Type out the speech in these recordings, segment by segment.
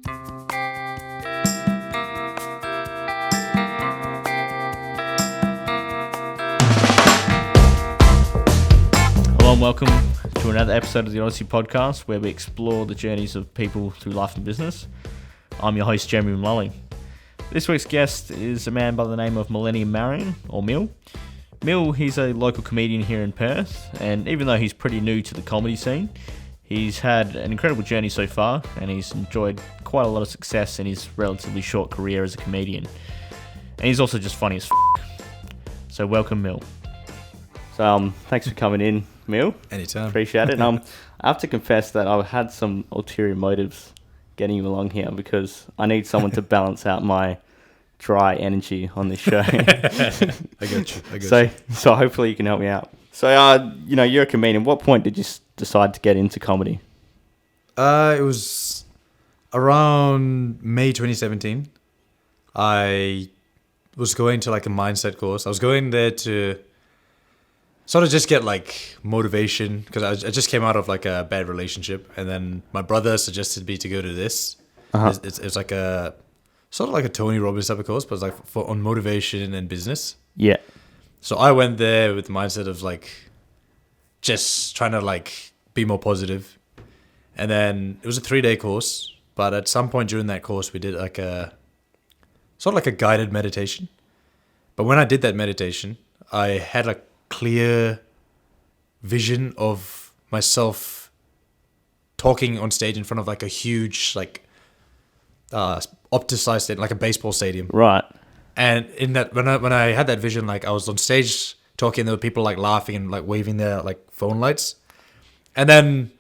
Hello and welcome to another episode of the Odyssey Podcast, where we explore the journeys of people through life and business. I'm your host, Jeremy Mullally. This week's guest is a man by the name of Millennium Marrion, or Mill. Mill, he's a local comedian here in Perth, and even though he's pretty new to the comedy scene, he's had an incredible journey so far, and he's enjoyed quite a lot of success in his relatively short career as a comedian. And he's also just funny as So welcome, Mill. So thanks for coming in, Mill. Anytime. Appreciate it. I have to confess that I've had some ulterior motives getting you along here because I need someone to balance out my dry energy on this show. I got you. So hopefully you can help me out. So, you're a comedian. What point did you decide to get into comedy? It was around May 2017. I was going to like a mindset course. I was going there to sort of just get like motivation because I just came out of like a bad relationship, and then my brother suggested me to go to this. It's like a sort of like a Tony Robbins type of course, but it's like on motivation and business. Yeah. So I went there with the mindset of like just trying to like be more positive, and then it was a 3-day course. But at some point during that course, we did like a sort of like a guided meditation. But when I did that meditation, I had a clear vision of myself talking on stage in front of like a huge like opticized stadium, like a baseball stadium. Right. And in that when I had that vision, like I was on stage talking, there were people like laughing and like waving their like phone lights. And then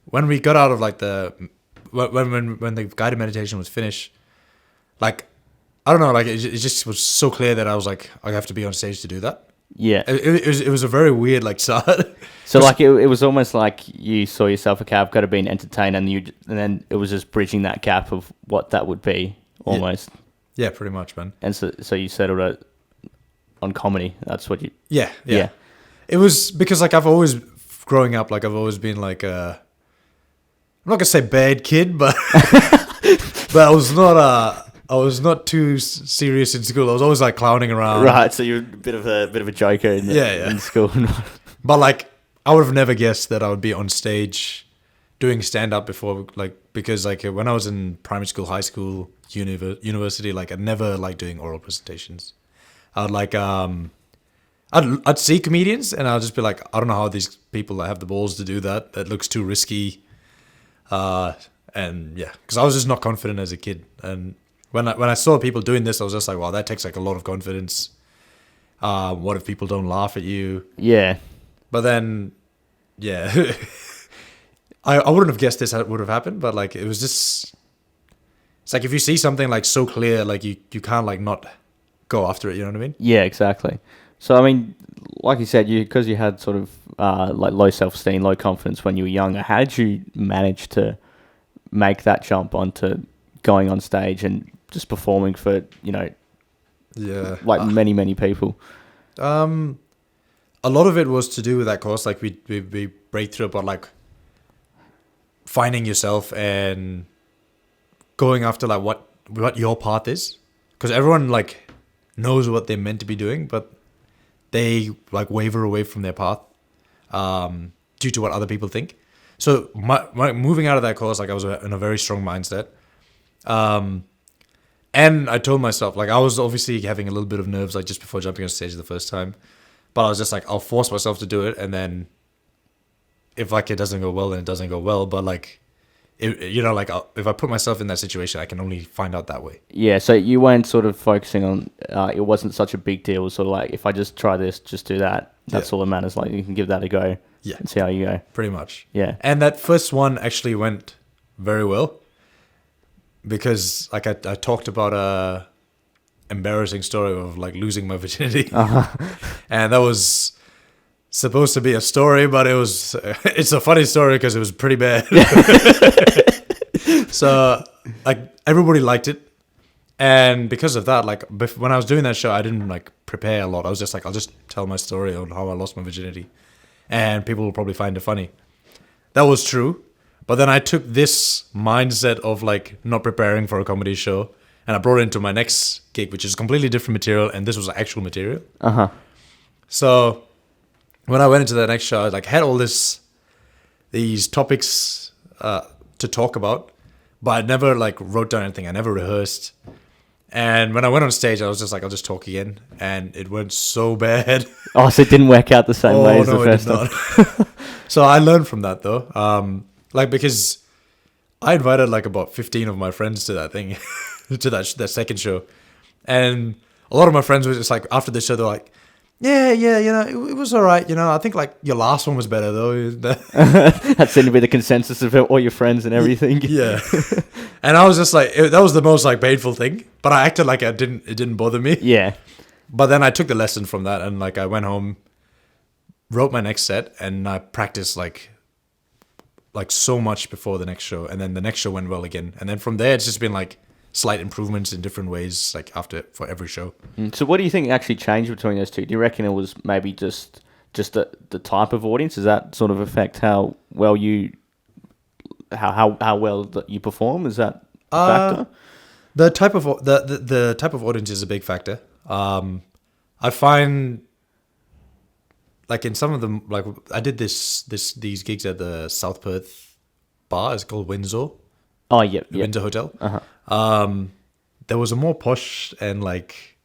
when we got out of like when the guided meditation was finished, like I don't know, like it just was so clear that I was like, I have to be on stage to do that. Yeah. It was a very weird like start. So like it was almost like you saw yourself a gap, got to be an entertainer, and then it was just bridging that gap of what that would be almost. Yeah, pretty much, man. And so you settled it on comedy. That's what you. Yeah. It was because like growing up, like I've always been like I'm not gonna say bad kid, but but I was not too serious in school. I was always like clowning around. Right, so you're a bit of a joker in school. But like I would have never guessed that I would be on stage doing stand up before, like because like when I was in primary school, high school, university, like I'd never liked doing oral presentations. I'd like I'd see comedians and I'd just be like, I don't know how these people that have the balls to do that. That looks too risky. And yeah, because I was just not confident as a kid. And when I saw people doing this, I was just like, wow, that takes like a lot of confidence. What if people don't laugh at you? Yeah. But then, yeah, I wouldn't have guessed this would have happened. But like, it was just, it's like if you see something like so clear, like you can't like not go after it. You know what I mean? Yeah, exactly. So I mean, like you said, because you had sort of like low self-esteem, low confidence when you were younger. How did you manage to make that jump onto going on stage and just performing for many people? A lot of it was to do with that course. Like we break through about like finding yourself and going after like what your path is, because everyone like knows what they're meant to be doing, but they like waver away from their path due to what other people think. So my moving out of that course, like I was in a very strong mindset. And I told myself, like I was obviously having a little bit of nerves, like just before jumping on stage the first time, but I was just like, I'll force myself to do it. And then if like it doesn't go well, then it doesn't go well. But like, if I put myself in that situation, I can only find out that way. Yeah. So you weren't sort of focusing on, it wasn't such a big deal. It was sort of like, if I just try this, just do that. That's all that matters. Like you can give that a go. Yeah. And see how you go. Pretty much. Yeah. And that first one actually went very well because like I talked about a embarrassing story of like losing my virginity. And that was supposed to be a story, but it's a funny story because it was pretty bad. So like everybody liked it. And because of that, like when I was doing that show, I didn't like prepare a lot. I was just like, I'll just tell my story on how I lost my virginity, and people will probably find it funny. That was true, But then I took this mindset of like not preparing for a comedy show, and I brought it into my next gig, which is completely different material, and this was actual material. So when I went into the next show, I like had all these topics to talk about, but I never like wrote down anything. I never rehearsed. And when I went on stage, I was just like, I'll just talk again, and it went so bad. Oh, so it didn't work out the same way as the first time. So I learned from that though, like because I invited like about 15 of my friends to that thing, to that second show, and a lot of my friends were just like after the show, they're like, yeah, it was all right. I think like your last one was better though. That seemed to be the consensus of all your friends and everything. Yeah. And I was just like, that was the most like painful thing, but I acted like it didn't bother me. Yeah. But then I took the lesson from that, and like I went home, wrote my next set, and I practiced like so much before the next show, and then the next show went well again, and then from there it's just been like slight improvements in different ways, like for every show. So what do you think actually changed between those two? Do you reckon it was maybe just the type of audience? Does that sort of affect how well you perform? Is that a factor? The type of the type of audience is a big factor. I find like in some of them, like I did these gigs at the South Perth bar. It's called Windsor. Oh yeah, the Windsor Hotel. There was a more posh and like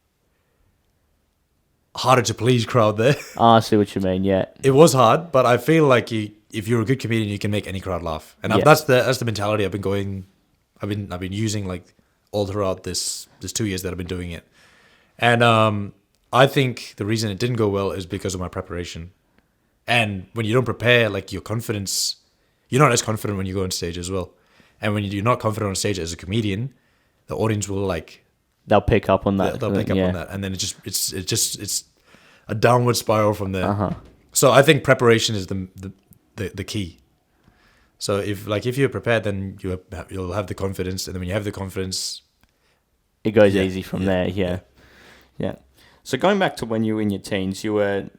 harder to please crowd there. I see what you mean. Yeah, it was hard, but I feel like if you're a good comedian, you can make any crowd laugh, and that's the mentality I've been using like all throughout this 2 years that I've been doing it, and I think the reason it didn't go well is because of my preparation, and when you don't prepare, like your confidence, you're not as confident when you go on stage as well, and when you're not confident on stage as a comedian, the audience will like they'll pick up on that. They'll pick up on that, and then it's a downward spiral from there. So I think preparation is the key. So if you're prepared, then you'll have the confidence, and then when you have the confidence, it goes easy from there. Yeah. So going back to when you were in your teens, you were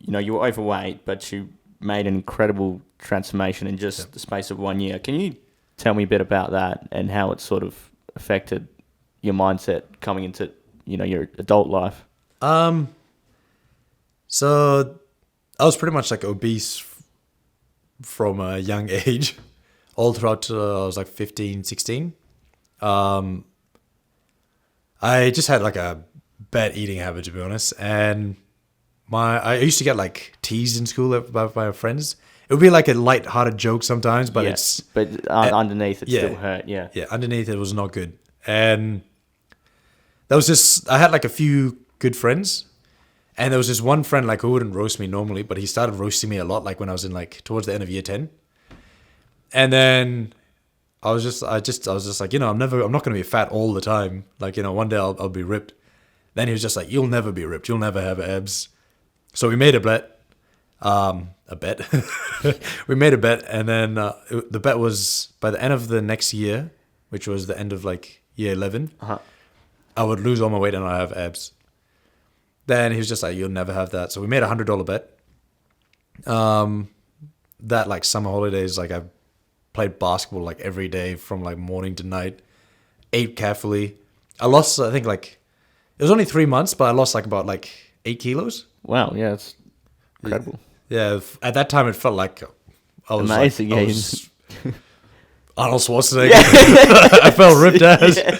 overweight, but you made an incredible transformation in just the space of 1 year. Can you tell me a bit about that and how it sort of affected your mindset coming into your adult life? So I was pretty much like obese from a young age, all throughout till I was like 15, 16. I just had like a bad eating habit, to be honest, and I used to get like teased in school by my friends. It would be like a light-hearted joke sometimes, but underneath it still hurt. Yeah, underneath it was not good, and that was just I had like a few good friends. And there was this one friend like who wouldn't roast me normally, but he started roasting me a lot, like when I was in like towards the end of year 10. And then I was just like, I'm not gonna be fat all the time. Like, one day I'll be ripped. Then he was just like, you'll never be ripped, you'll never have abs. So we made a bet. We made a bet, and then the bet was by the end of the next year, which was the end of like year 11, I would lose all my weight and I'd have abs. Then he was just like, you'll never have that. So we made $100 bet. That like summer holidays, like I played basketball like every day from like morning to night, ate carefully. I lost, I think like, it was only 3 months, but I lost like about like 8 kilos. Wow. Yeah. It's incredible. Yeah. At that time, it felt like I was amazing. Like, I was Arnold Schwarzenegger. I felt ripped ass. Yeah.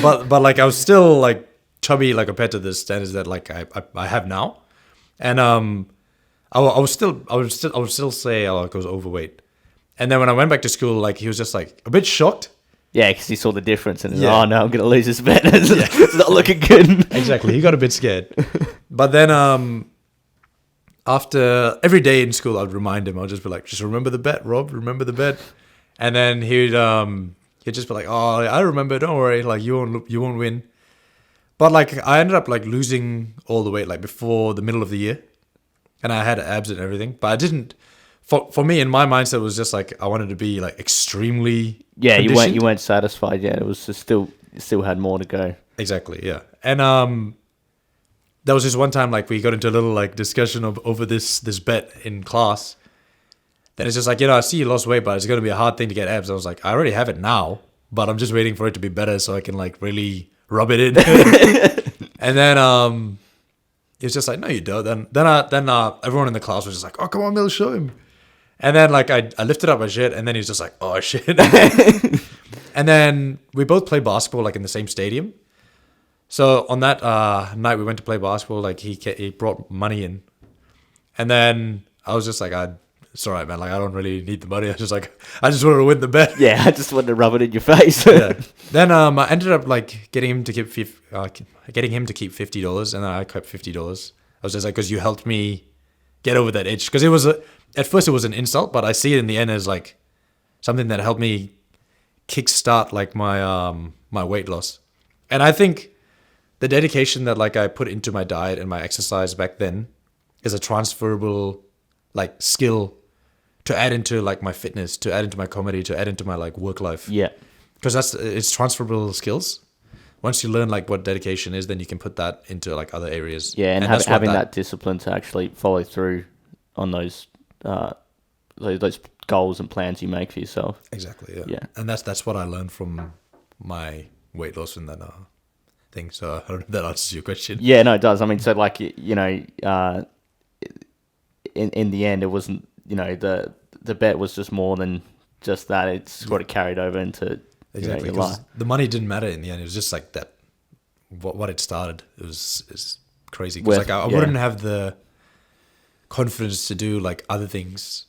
But like I was still like chubby, like compared to the standards that like I have now, and I would still say I was overweight. And then when I went back to school, like he was just like a bit shocked. Yeah, because he saw the difference and oh no, I'm gonna lose this bet. It's not looking good. Exactly, he got a bit scared. But then after every day in school, I'd remind him. I'd just be like, just remember the bet, Rob. Remember the bet. And then he'd just be like, oh, I remember. Don't worry. Like you won't win. But like I ended up like losing all the weight like before the middle of the year, and I had abs and everything. But I didn't. For me, in my mindset, it was just like I wanted to be like extremely. Yeah, you weren't satisfied yet. It was just still had more to go. Exactly. Yeah, and there was this one time like we got into a little like discussion over this bet in class, then it's just like, I see you lost weight, but it's going to be a hard thing to get abs. I was like, I already have it now, but I'm just waiting for it to be better so I can like really rub it in. And then it was just like, no, you don't. Then everyone in the class was just like, oh, come on, Mill, show him. And then like I lifted up my shit, and then he was just like, oh shit. And then we both played basketball like in the same stadium. So on that night we went to play basketball. Like he brought money in, and then I was just like, it's all right, man. Like I don't really need the money. I just wanted to win the bet. Yeah, I just wanted to rub it in your face. Yeah. Then I ended up like getting him to keep $50, and then I kept $50. I was just like, because you helped me get over that itch. Because it was at first it was an insult, but I see it in the end as like something that helped me kickstart like my my weight loss. And I think the dedication that like I put into my diet and my exercise back then is a transferable like skill to add into like my fitness, to add into my comedy, to add into my like work life. Yeah. Because it's transferable skills. Once you learn like what dedication is, then you can put that into like other areas. Yeah, and having that discipline to actually follow through on those goals and plans you make for yourself. Exactly. Yeah. Yeah. And that's what I learned from my weight loss in that thing. So I don't know if that answers your question. Yeah, no, it does. I mean, so like in the end, it wasn't the bet was just more than just that. It's sort of carried over into exactly your life. The money didn't matter in the end. It was just like that. What it started. It's crazy because like I wouldn't have the confidence to do like other things.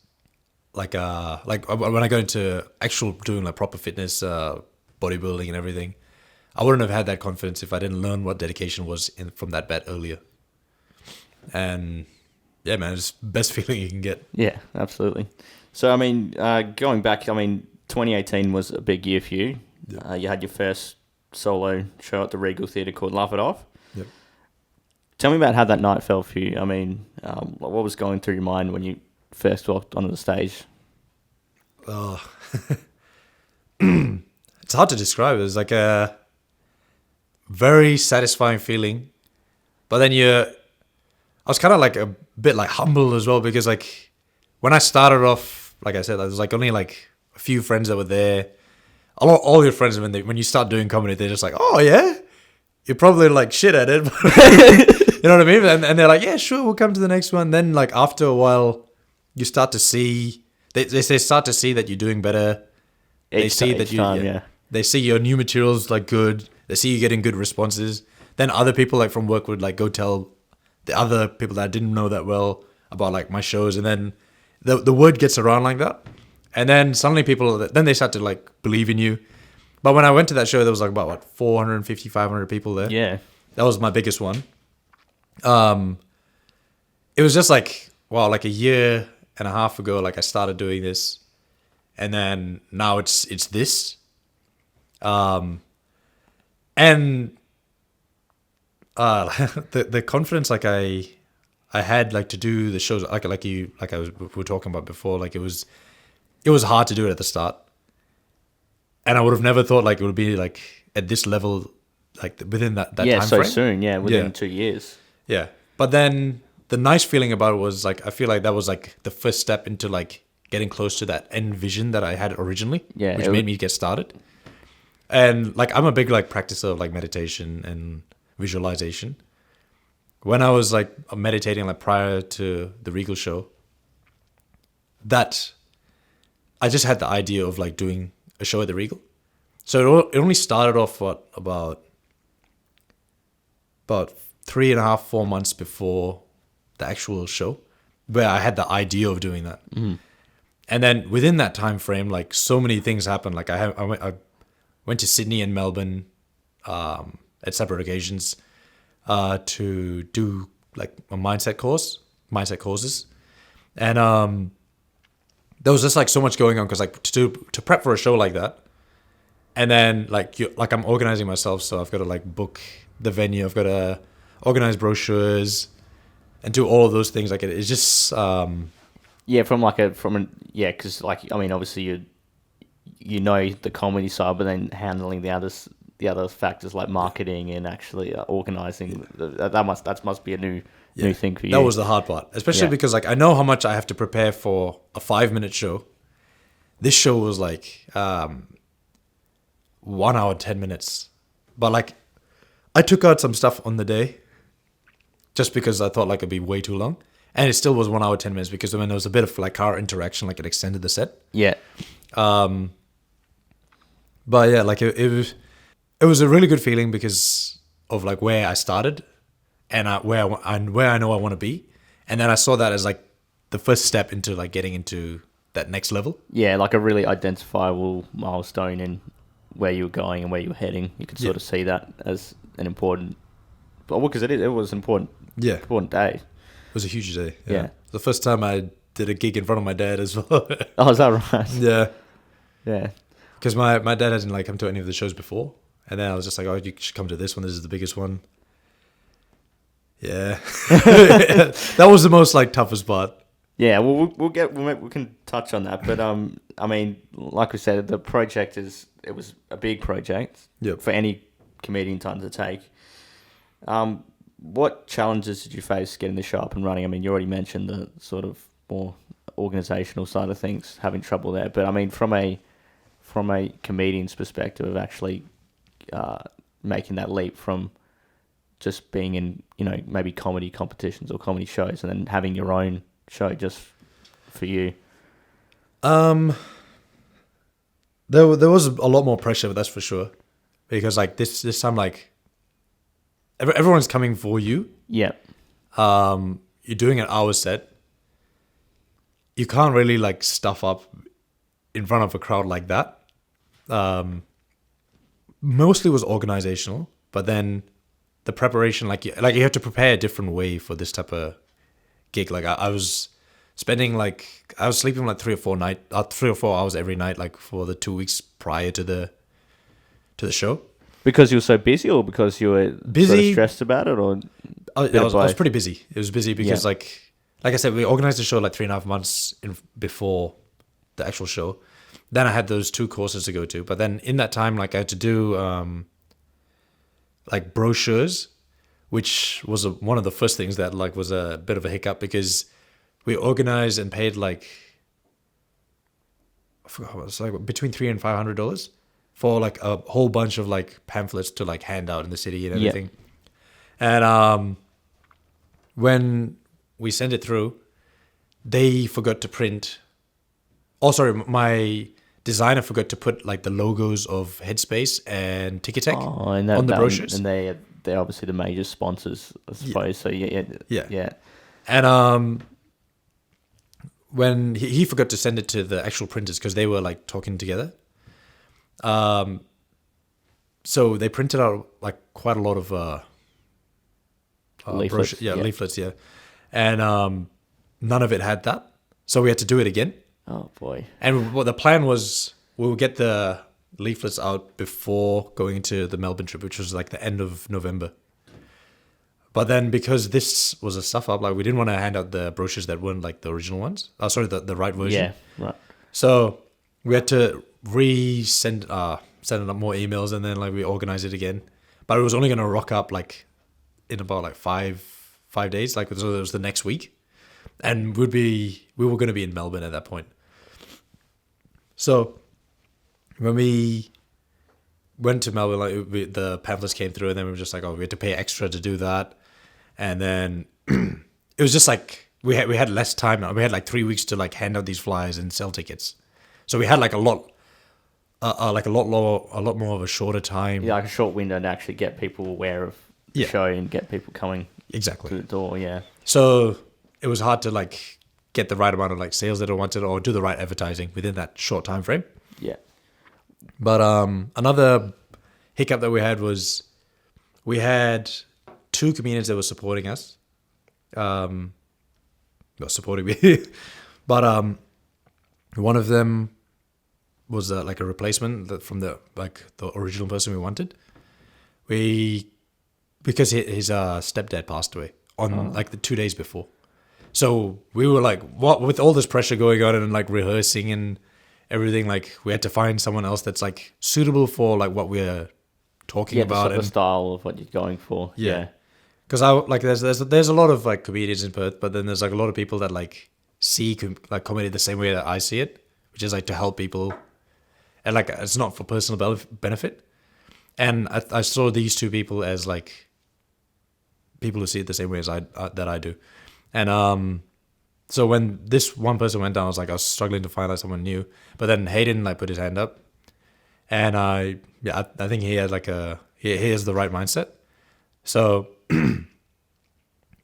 Like when I go into actual doing like proper fitness, bodybuilding and everything, I wouldn't have had that confidence if I didn't learn what dedication was from that bet earlier. And yeah, man, it's the best feeling you can get. Yeah, absolutely. So I mean, going back, 2018 was a big year for you. Yep. You had your first solo show at the Regal Theatre called Laugh It Off. Yep. Tell me about how that night felt for you. I mean, what was going through your mind when you first walked onto the stage? Oh, it's hard to describe. It was like a very satisfying feeling, but then I was kind of like a bit like humble as well, because like when I started off, like I said, there was like only like a few friends that were there. All your friends, when you start doing comedy, they're just like, oh yeah, you're probably like shit at it. You know what I mean? And they're like, yeah, sure, we'll come to the next one. Then like after a while, you start to see, they start to see that you're doing better. They see your new materials like good. They see you getting good responses. Then other people like from work would like go tell the other people that I didn't know that well about like my shows, and then the word gets around like that. And then suddenly then they start to like believe in you. But when I went to that show, there was like about 450, 500 people there. Yeah. That was my biggest one. It was just like, wow, like a year and a half ago, like I started doing this, and then now it's this. And the confidence like I had like to do the shows we were talking about before, like it was hard to do it at the start, and I would have never thought like it would be like at this level, like within that time frame. So soon, within 2 years. Yeah, but then the nice feeling about it was like I feel like that was like the first step into like getting close to that end vision that I had originally, which made me get started. And like I'm a big like practicer of like meditation and visualization. When I was like meditating like prior to the Regal show, that I just had the idea of like doing a show at the Regal. So it only started off about 3.5, 4 months before the actual show, where I had the idea of doing that. Mm. And then within that time frame, like so many things happened. Like I went to Sydney and Melbourne at separate occasions to do like a mindset courses, and there was just like so much going on, because like to prep for a show like that, and then like I'm organizing myself, so I've got to like book the venue, I've got to organize brochures, and do all of those things. Like it's just because like I mean obviously you know the comedy side, but then handling the other the other factors like marketing and actually organising. That must be a new thing for you. That was the hard part, especially because like I know how much I have to prepare for a 5-minute show. This show was like 1 hour 10 minutes, but like I took out some stuff on the day just because I thought like it'd be way too long, and it still was 1 hour 10 minutes because when there was a bit of like car interaction, like it extended the set. Yeah. But yeah, like it was a really good feeling because of like where I started and where I know I want to be, and then I saw that as like the first step into like getting into that next level. Yeah, like a really identifiable milestone in where you were going and where you were heading. You could sort of see that as an important, well, because it was an important day. It was a huge day. Yeah. The first time I did a gig in front of my dad as well. Oh, is that right? Yeah. Yeah. Because my dad hadn't like come to any of the shows before, and then I was just like, oh, you should come to this one. This is the biggest one. Yeah. That was the most like toughest part. Yeah, well, we can touch on that, but I mean, like we said, the project it was a big project for any comedian to undertake. What challenges did you face getting the show up and running? I mean, you already mentioned the sort of more organisational side of things, having trouble there, but I mean, from a comedian's perspective of actually making that leap from just being in, maybe comedy competitions or comedy shows and then having your own show just for you. There was a lot more pressure, that's for sure, because like this time, like everyone's coming for you. Yeah. You're doing an hour set. You can't really like stuff up in front of a crowd like that. Mostly was organizational, but then the preparation, like you have to prepare a different way for this type of gig. Like I was sleeping like 3 or 4 hours every night, like for the 2 weeks prior to the show. Because you were so busy, or because you were busy, sort of stressed about it, or I was pretty busy. It was busy because like I said, we organized the show like 3.5 months before the actual show. Then I had those 2 courses to go to, but then in that time, like I had to do like brochures, which was one of the first things that like was a bit of a hiccup because we organized and paid like I forgot what it was, like between $300 and $500 for like a whole bunch of like pamphlets to like hand out in the city and everything. And when we sent it through, they forgot to print. Oh, sorry, my designer forgot to put like the logos of Headspace and Ticketek on the brochures. And they're obviously the major sponsors, I suppose. So yeah. And when he forgot to send it to the actual printers because they were like talking together. So they printed out like quite a lot of leaflets. Leaflets, yeah. And none of it had that. So we had to do it again. Oh boy! And what the plan was, we would get the leaflets out before going into the Melbourne trip, which was like the end of November. But then because this was a stuff up, like we didn't want to hand out the brochures that weren't like the original ones. The right version. Yeah, right. So we had to send out more emails, and then like we organized it again. But it was only gonna rock up like in about like five days. Like so it was the next week, and we were gonna be in Melbourne at that point. So when we went to Melbourne, like the pamphlets came through, and then we were just like, oh, we had to pay extra to do that, and then it was just like we had less time now. We had like 3 weeks to like hand out these flyers and sell tickets, so we had like a lot more of a shorter time. Yeah, like a short window to actually get people aware of the show and get people coming to the door. Yeah. So it was hard to like get the right amount of like sales that I wanted or do the right advertising within that short time frame. Yeah. But another hiccup that we had was we had 2 comedians that were supporting us. Not supporting me. But one of them was like a replacement from the original person we wanted. Because his stepdad passed away on like the 2 days before. So we were like, what, with all this pressure going on and like rehearsing and everything, like we had to find someone else that's like suitable for like what we're talking about sort of and the style of what you're going for. Yeah. Because I like there's a lot of like comedians in Perth, but then there's like a lot of people that like see like comedy the same way that I see it, which is like to help people, and like it's not for personal benefit. And I saw these two people as like people who see it the same way as that I do, and so when this one person went down, I was struggling to find out someone new, but then Hayden like put his hand up, and I think he had like he has the right mindset, so.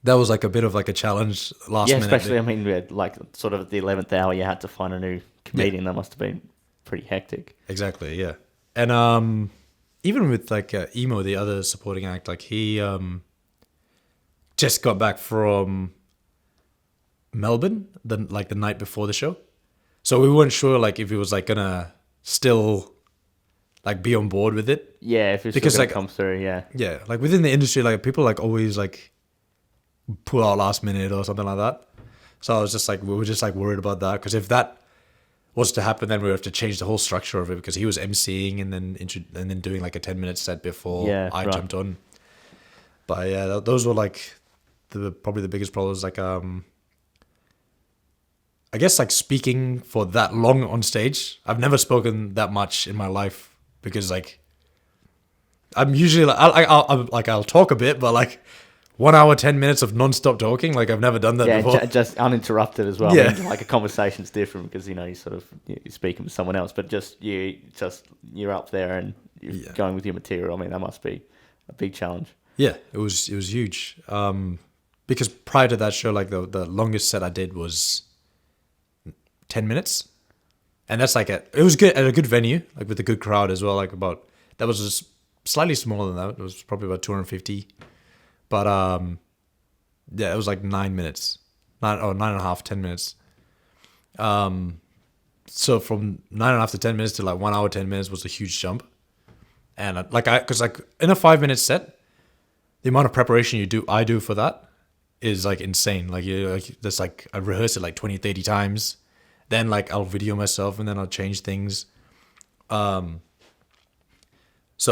That was like a bit of like a challenge last minute. Yeah, especially, I mean, we had like sort of at the 11th hour, you had to find a new comedian. That must have been pretty hectic. Exactly, yeah. And even with like Emo, the other supporting act, like he just got back from Melbourne the night before the show. So we weren't sure like if he was like gonna still like be on board with it. Yeah, if it's still gonna come through, yeah. Yeah, like within the industry, like people like always like pull out last minute or something like that. So I was just like, we were just like worried about that, because if that was to happen, then we would have to change the whole structure of it, because he was emceeing and then doing like a 10-minute set before I jumped on. But yeah, those were like probably the biggest problems. Like I guess like speaking for that long on stage, I've never spoken that much in my life, because like I'm usually like I'll talk a bit, but like 1 hour, 10 minutes of non-stop talking, like I've never done that before. Yeah, just uninterrupted as well. Yeah. I mean, like a conversation's different because, you know, you're speaking with someone else, but you're up there and you're going with your material. I mean, that must be a big challenge. Yeah, it was huge. Because prior to that show, like the longest set I did was 10 minutes. And that's like it was good at a good venue, like with a good crowd as well. That was just slightly smaller than that. It was probably about 250. But yeah, it was like 9 minutes, 9.5, 10 minutes. So from 9.5 to 10 minutes to like 1 hour, 10 minutes was a huge jump. And because in a 5-minute set, the amount of preparation I do for that is like insane. Like there's like I rehearse it like 20, 30 times. Then like I'll video myself and then I'll change things. So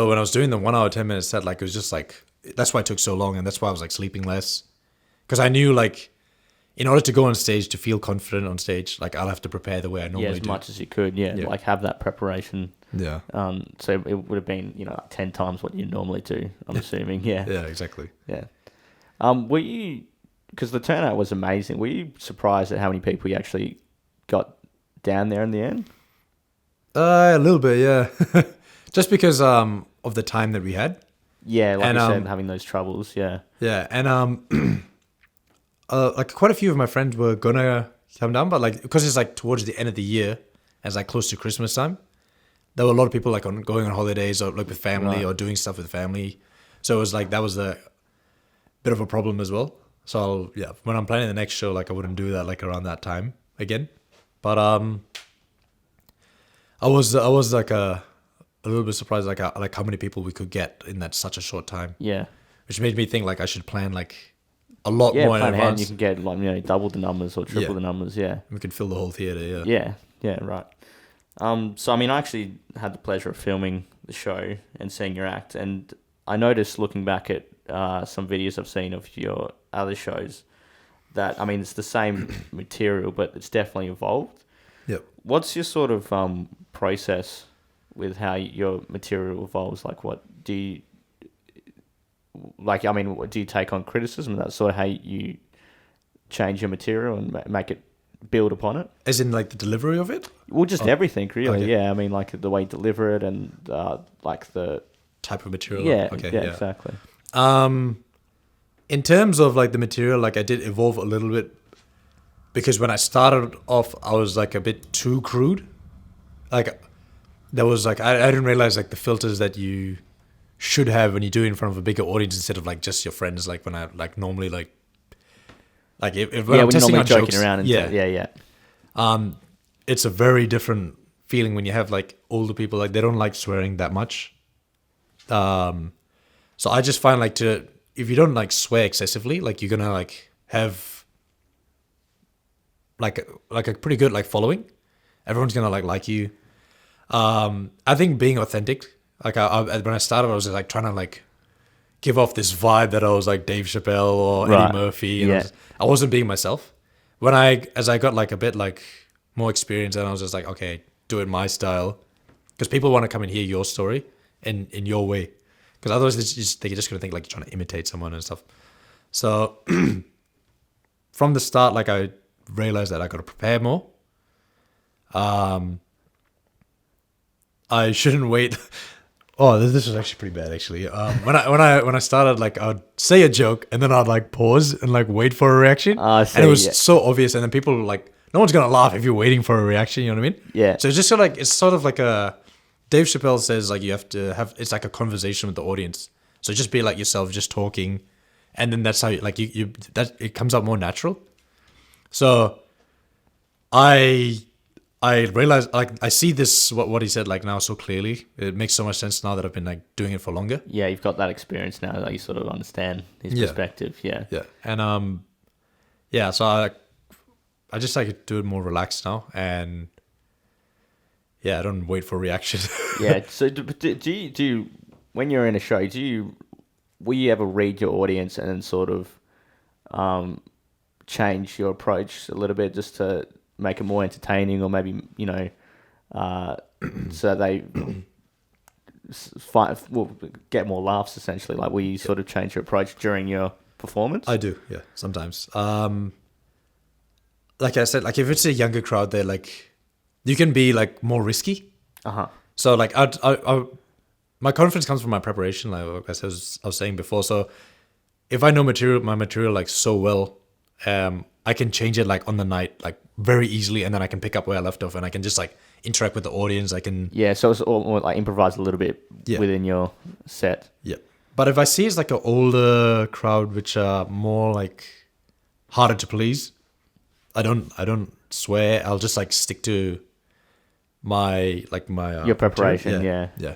when I was doing the 1 hour, 10 minute set, like it was just like, that's why it took so long, and that's why I was like sleeping less, because I knew like in order to go on stage, to feel confident on stage, like I'll have to prepare the way I normally do. Yeah, as much as you could. Yeah, like have that preparation. Yeah. So it would have been 10 times what you normally do. I'm assuming. Yeah. Yeah, exactly. Yeah. Were you, because the turnout was amazing, were you surprised at how many people you actually got down there in the end? A little bit, yeah. Just because of the time that we had. Yeah, like you said, having those troubles, yeah. Yeah, and like quite a few of my friends were gonna come down, but like because it's like towards the end of the year, as like close to Christmas time, there were a lot of people like going on holidays or like with family or doing stuff with family. So it was like that was a bit of a problem as well. So when I'm planning the next show, like I wouldn't do that like around that time again. But I was like a little bit surprised like how many people we could get in that such a short time. Yeah. Which made me think like I should plan like a lot more in advance. You can get like double the numbers or triple the numbers, yeah. We could fill the whole theatre, yeah. Yeah, yeah, right. So I mean I actually had the pleasure of filming the show and seeing your act, and I noticed looking back at some videos I've seen of your other shows that, I mean, it's the same material, but it's definitely evolved. Yep. What's your sort of process with how your material evolves? Like, what do you like? I mean, do you take on criticism? That's sort of how you change your material and make it build upon it. As in, like the delivery of it? Well, just everything, really. Okay. Yeah, I mean, like the way you deliver it and like the type of material. Yeah. Okay. Yeah. Exactly. In terms of like the material, like I did evolve a little bit, because when I started off, I was like a bit too crude. Like there was like I didn't realize like the filters that you should have when you do it in front of a bigger audience instead of like just your friends. Like when I like normally like if when I'm testing on joking jokes, around and yeah. It's a very different feeling when you have like older people, like they don't like swearing that much. So I just find like if you don't like swear excessively, like you're gonna like have like a pretty good like following. Everyone's gonna like you. I think being authentic Like when I started, I was just like trying to like give off this vibe that I was like Dave Chappelle or Right. Eddie Murphy. And Yeah. I wasn't being myself. As I got like a bit like more experience, and I was just like, okay, do it my style, because people want to come and hear your story in your way, because otherwise they're just gonna think like you're trying to imitate someone and stuff. So from the start, like I realized that I got to prepare more. I shouldn't wait. Oh, this was actually pretty bad. Actually, when I started, like I'd say a joke and then I'd like pause and like wait for a reaction, I see, and it was yeah. so obvious. And then people were like, no one's gonna laugh if you're waiting for a reaction. You know what I mean? Yeah. So it's just sort of like a Dave Chappelle says, like you have to have, it's like a conversation with the audience. So just be like yourself, just talking, and then that's how you that it comes out more natural. So I realized, like, I see this, what he said, like, now so clearly. It makes so much sense now that I've been, like, doing it for longer. Yeah, you've got that experience now that you sort of understand his perspective. Yeah. Yeah. And, yeah, so I just, like, do it more relaxed now. And, yeah, I don't wait for reaction. Yeah. So do you, when you're in a show, will you ever read your audience and then sort of change your approach a little bit just to make it more entertaining, or maybe, you know, so they get more laughs, essentially? Like, will you sort of change your approach during your performance? I do, yeah, sometimes. Like I said, like if it's a younger crowd, they're like, you can be like more risky. So like I my confidence comes from my preparation, like I was saying before. So if I know my material like so well, I can change it like on the night, like very easily, and then I can pick up where I left off, and I can just like interact with the audience. I can so it's all like improvise a little bit within your set. Yeah, but if I see it's like an older crowd which are more like harder to please, I don't swear. I'll just like stick to my Your preparation. material. Yeah.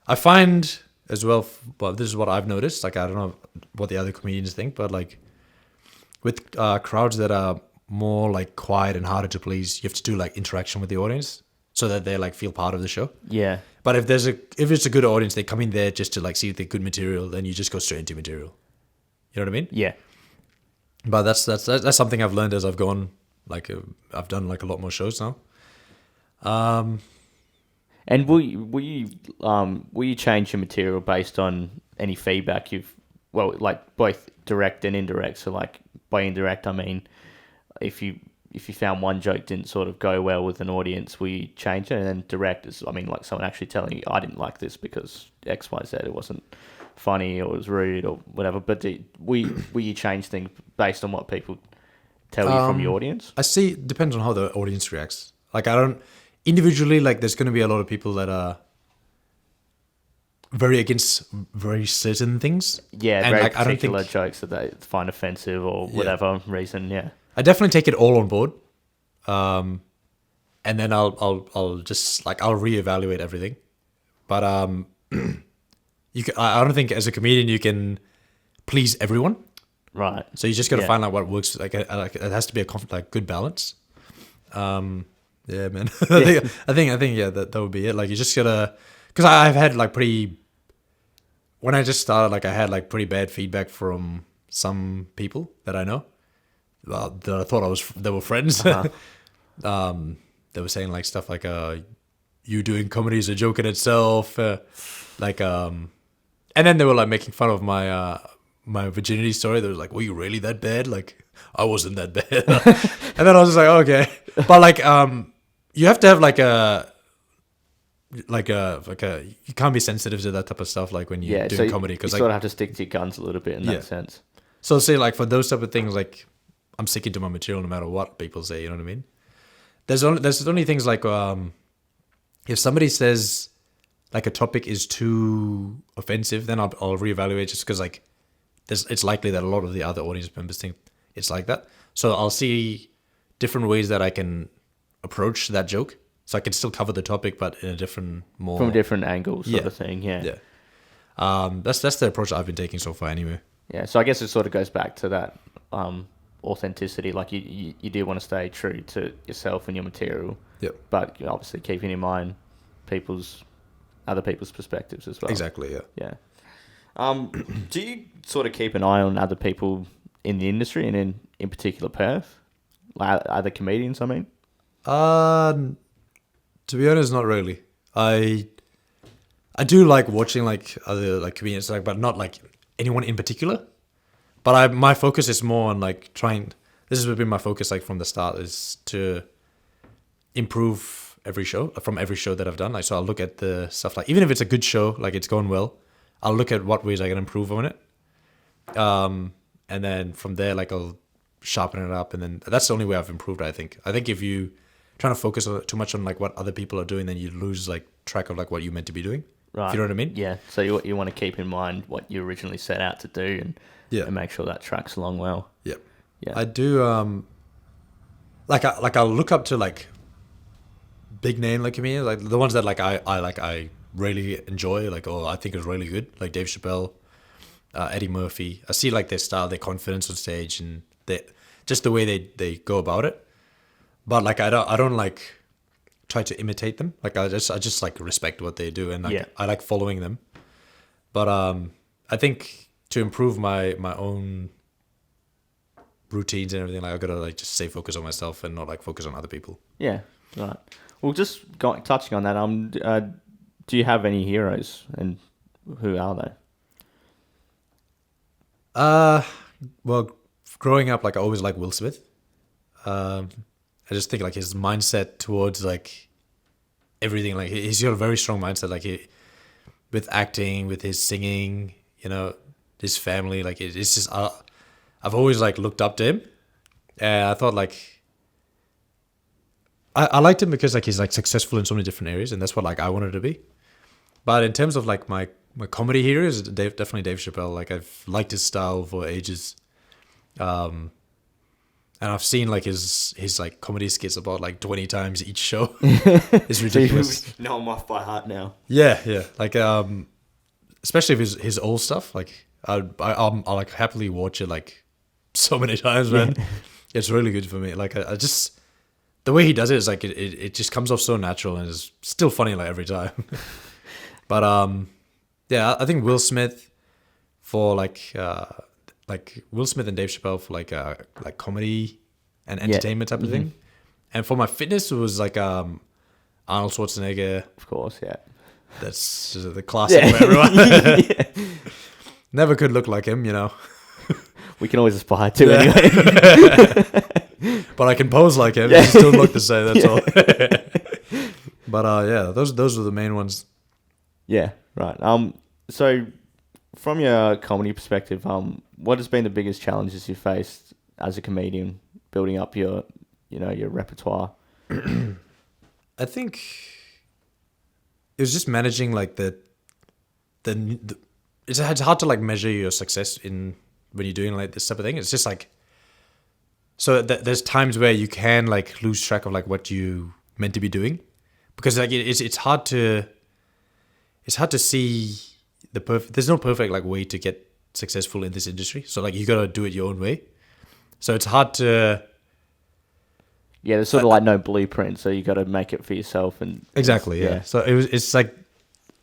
I find as well, but this is what I've noticed. Like I don't know what the other comedians think, but like with crowds that are more like quiet and harder to please, you have to do like interaction with the audience so that they like feel part of the show. Yeah. But if it's a good audience, they come in there just to like see the good material, then you just go straight into material. You know what I mean? Yeah. But that's something I've learned as I've gone. Like I've done like a lot more shows now. And will you change your material based on any feedback like both direct and indirect? So like by indirect, I mean if you found one joke didn't sort of go well with an audience, will you change it? And then direct is, I mean, like someone actually telling you, I didn't like this because X, Y, Z, it wasn't funny or it was rude or whatever. But will you change things based on what people tell you from your audience? I see. It depends on how the audience reacts. Like I don't individually, like there's going to be a lot of people that are very against very certain things. Yeah, and very like, particular jokes that they find offensive or whatever reason. Yeah, I definitely take it all on board, and then I'll just like I'll reevaluate everything. But I don't think as a comedian you can please everyone. Right. So you just got to find out what works. Like it has to be a good balance. Yeah, man. I think yeah, that would be it. Like you just gotta, because I've had like when I just started, like I had like pretty bad feedback from some people that I know. That I thought they were friends. They were saying like stuff like you doing comedy is a joke in itself, and then they were like making fun of my my virginity story. They were like, were you really that bad? Like I wasn't that bad. And then I was just like, okay, but like you have to have you can't be sensitive to that type of stuff like when you're doing comedy, because you like, sort of have to stick to your guns a little bit in that sense. So say like for those type of things, like I'm sticking to my material no matter what people say. You know what I mean? There's only things like if somebody says like a topic is too offensive, then I'll reevaluate, just because like it's likely that a lot of the other audience members think it's like that. So I'll see different ways that I can approach that joke, so I can still cover the topic, but in a different, more from a different angle, sort of thing. Yeah. That's the approach I've been taking so far, anyway. Yeah. So I guess it sort of goes back to that authenticity. Like you do want to stay true to yourself and your material. Yep. But you're obviously keeping in mind people's other people's perspectives as well. Exactly, yeah. Yeah. Do you sort of keep an eye on other people in the industry and in particular Perth? Like other comedians, I mean? To be honest, not really. I do like watching like other like comedians, like, but not like anyone in particular. But my focus is more on like trying. This has been my focus like from the start, is to improve every show that I've done. Like, so I'll look at the stuff, like even if it's a good show, like it's going well, I'll look at what ways I can improve on it. And then from there, like I'll sharpen it up, and then that's the only way I've improved. I think if you trying to focus too much on like what other people are doing, then you lose like track of like what you're meant to be doing. Right. If you know what I mean? Yeah. So you want to keep in mind what you originally set out to do, and make sure that tracks along well. Yeah. Yeah. I do. I'll look up to like big name like comedians, like the ones that like I really enjoy, like, or I think is really good, like Dave Chappelle, Eddie Murphy. I see like their style, their confidence on stage, and just the way they go about it. But like I don't like try to imitate them. Like I just like respect what they do, and like I like following them. But I think to improve my own routines and everything, like I gotta like just stay focused on myself and not like focus on other people. Yeah, right. Well, just touching on that, do you have any heroes, and who are they? Well, growing up, like I always liked Will Smith. I just think like his mindset towards like everything, like he's got a very strong mindset, like with acting, with his singing, you know, his family, like it's just I've always like looked up to him, and I thought like I liked him because like he's like successful in so many different areas, and that's what like I wanted to be. But in terms of like my comedy heroes, definitely Dave Chappelle. Like I've liked his style for ages, and I've seen like his like comedy skits about like 20 times each show. It's ridiculous. So you know him off by heart now. Yeah. Like especially if his old stuff. Like I'll like happily watch it like so many times, man. Yeah. It's really good for me. Like I just the way he does it is like it just comes off so natural, and it's still funny like every time. But yeah, I think Will Smith for like Will Smith and Dave Chappelle for like comedy and entertainment type of thing. And for my fitness, it was like Arnold Schwarzenegger. Of course, yeah. That's just the classic for everyone. Never could look like him, you know. We can always aspire to anyway. But I can pose like him. He still look the same. That's all. But yeah, those are the main ones. Yeah, right. So from your comedy perspective, what has been the biggest challenges you faced as a comedian building up your repertoire? I think it was just managing like it's hard to like measure your success when you're doing like this type of thing. It's just like, so there's times where you can like lose track of like what you meant to be doing, because like it's hard to see there's no perfect like way to get successful in this industry. So like you gotta do it your own way. So it's hard to. Yeah, there's sort of like no blueprint, so you got to make it for yourself. And exactly, yeah. So it's like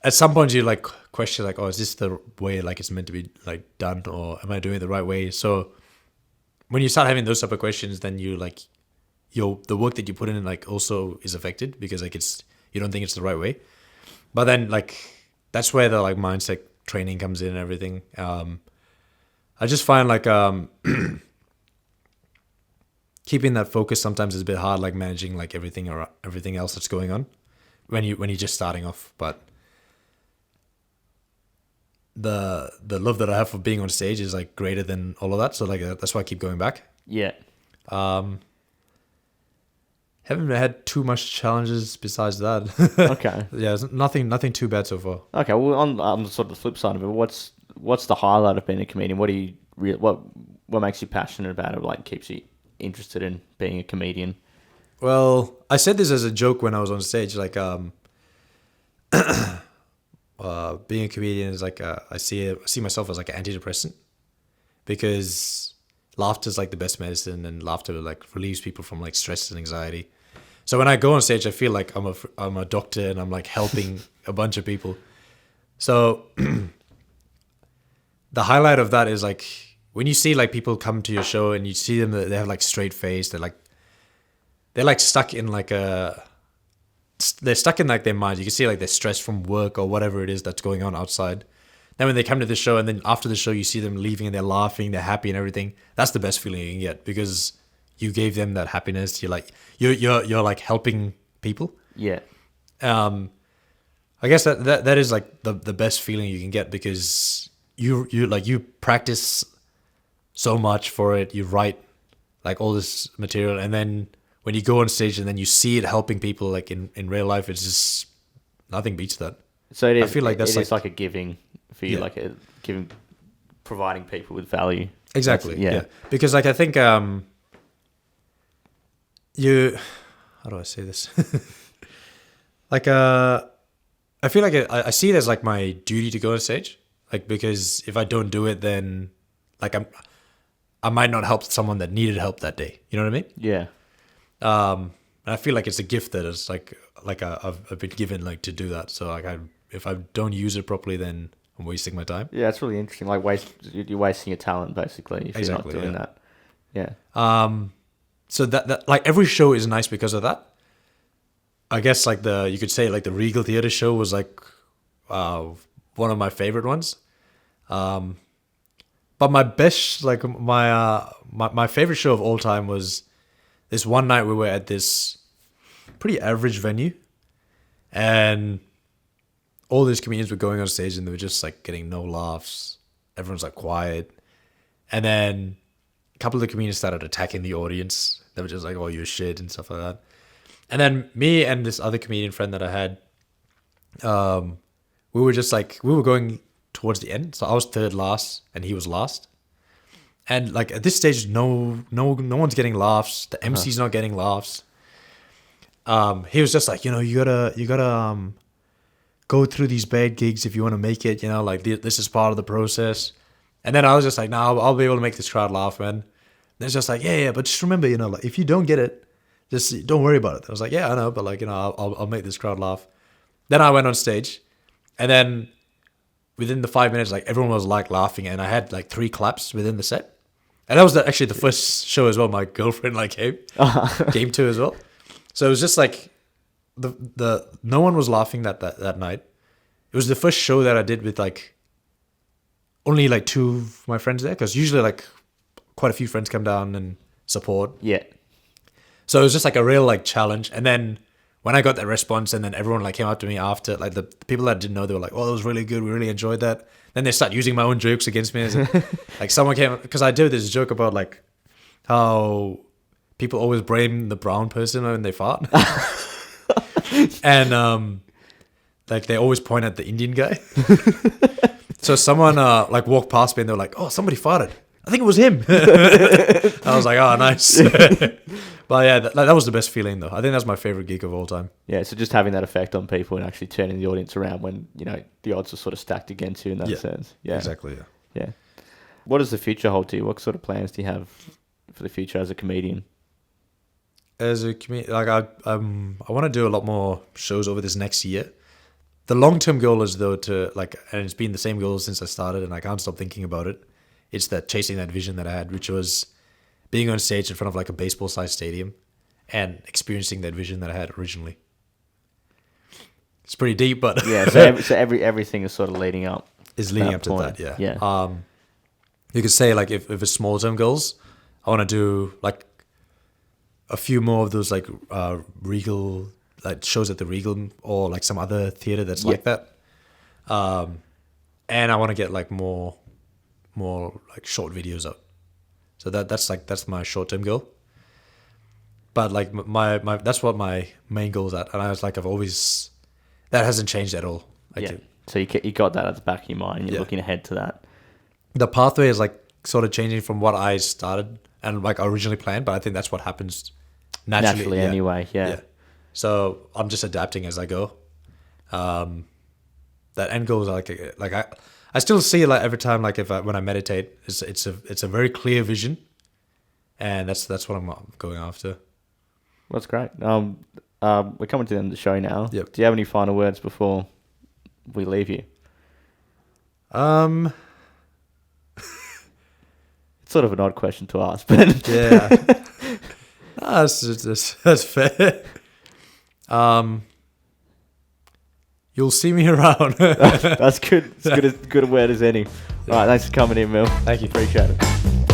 at some point you like question like, oh, is this the way like it's meant to be like done, or am I doing it the right way? So when you start having those type of questions, then you like the work that you put in like also is affected, because like you don't think it's the right way. But then like that's where the like mindset training comes in and everything. I just find like keeping that focus sometimes is a bit hard, like managing like everything else that's going on when you're just starting off. But the love that I have for being on stage is like greater than all of that. So like that's why I keep going back. Yeah. Haven't had too much challenges besides that. Okay. Yeah, nothing too bad so far. Okay. Well, on sort of the flip side of it, what's the highlight of being a comedian? What makes you passionate about it? Like keeps you interested in being a comedian? Well, I said this as a joke when I was on stage. Like, being a comedian is like I see myself as like an antidepressant, because laughter is like the best medicine, and laughter like relieves people from like stress and anxiety. So when I go on stage, I feel like I'm a doctor and I'm like helping a bunch of people. So the highlight of that is like when you see like people come to your show and you see them, they have like straight face. They're like stuck in like they're stuck in like their minds. You can see like they're stressed from work or whatever it is that's going on outside. Then when they come to the show and then after the show you see them leaving and they're laughing, they're happy and everything. That's the best feeling you can get because you gave them that happiness. You're like you're like helping people. Yeah. I guess that is like the best feeling you can get because you practice so much for it. You write like all this material and then when you go on stage and then you see it helping people like in real life, it's just nothing beats that. So it is. I feel like that's it's like a giving for you, like a giving, providing people with value. Exactly. Yeah. Because like I think how do I say this? Like I feel like I see it as like my duty to go on stage, like because if I don't do it, then like I might not help someone that needed help that day. You know what I mean? Yeah. And I feel like it's a gift that is like I've been given like to do that. So like if I don't use it properly, then I'm wasting my time. Yeah, it's really interesting. Like you're wasting your talent basically if you're not doing that. Yeah. So that like every show is nice because of that. I guess like you could say like the Regal Theatre show was like one of my favorite ones. But my best like my favorite show of all time was this one night we were at this pretty average venue and all these comedians were going on stage and they were just like getting no laughs. Everyone's like quiet. And then a couple of the comedians started attacking the audience. They were just like, oh, you're shit and stuff like that. And then me and this other comedian friend that I had, we were going towards the end. So I was third last and he was last. And like at this stage, no one's getting laughs. The MC's not getting laughs. He was just like, you gotta go through these bad gigs if you want to make it. Like this is part of the process. And then I was just like, nah, I'll be able to make this crowd laugh, man. And it's just like, yeah, but just remember, like if you don't get it, just don't worry about it. I was like, yeah, I know, but like, I'll make this crowd laugh. Then I went on stage, and then within the 5 minutes, like everyone was like laughing, and I had like 3 claps within the set. And that was actually the first show as well. My girlfriend like came to as well. So it was just like the no one was laughing that night. It was the first show that I did with like only like 2 of my friends there, because usually like quite a few friends come down and support. Yeah. So it was just like a real like challenge. And then when I got that response and then everyone like came up to me after, like the people that didn't know, they were like, oh, that was really good. We really enjoyed that. Then they start using my own jokes against me. Like someone came, because I do this joke about like how people always blame the brown person when they fart. And like they always point at the Indian guy. So someone like walked past me and they were like, oh, somebody farted. I think it was him. I was like, oh, nice. But yeah, that was the best feeling though. I think that's my favorite gig of all time. Yeah, so just having that effect on people and actually turning the audience around when, the odds are sort of stacked against you in that sense. Yeah, exactly. Yeah. What does the future hold to you? What sort of plans do you have for the future as a comedian? As a comedian, like I want to do a lot more shows over this next year. The long-term goal is though and it's been the same goal since I started and I can't stop thinking about it. It's that chasing that vision that I had, which was being on stage in front of like a baseball-sized stadium and experiencing that vision that I had originally. It's pretty deep, but yeah. So everything is sort of leading up. Is leading up to point. that, yeah. Yeah. You could say like if it's small-term goals, I want to do like a few more of those like Regal like shows at the Regal or like some other theater that's like that. And I want to get like more like short videos up. So that's my short-term goal. But like my that's what my main goal is at. And I was like, that hasn't changed at all. So you got that at the back of your mind and you're looking ahead to that. The pathway is like sort of changing from what I started and like originally planned, but I think that's what happens naturally anyway. Yeah. So I'm just adapting as I go. That end goal is like I still see it like every time like when I meditate, it's a very clear vision, and that's what I'm going after. That's great. We're coming to the end of the show now. Yep. Do you have any final words before we leave you? It's sort of an odd question to ask, but yeah, that's fair. You'll see me around. That's good. It's good a word as any. All right, thanks for coming in, Mil. Thank you. Appreciate it.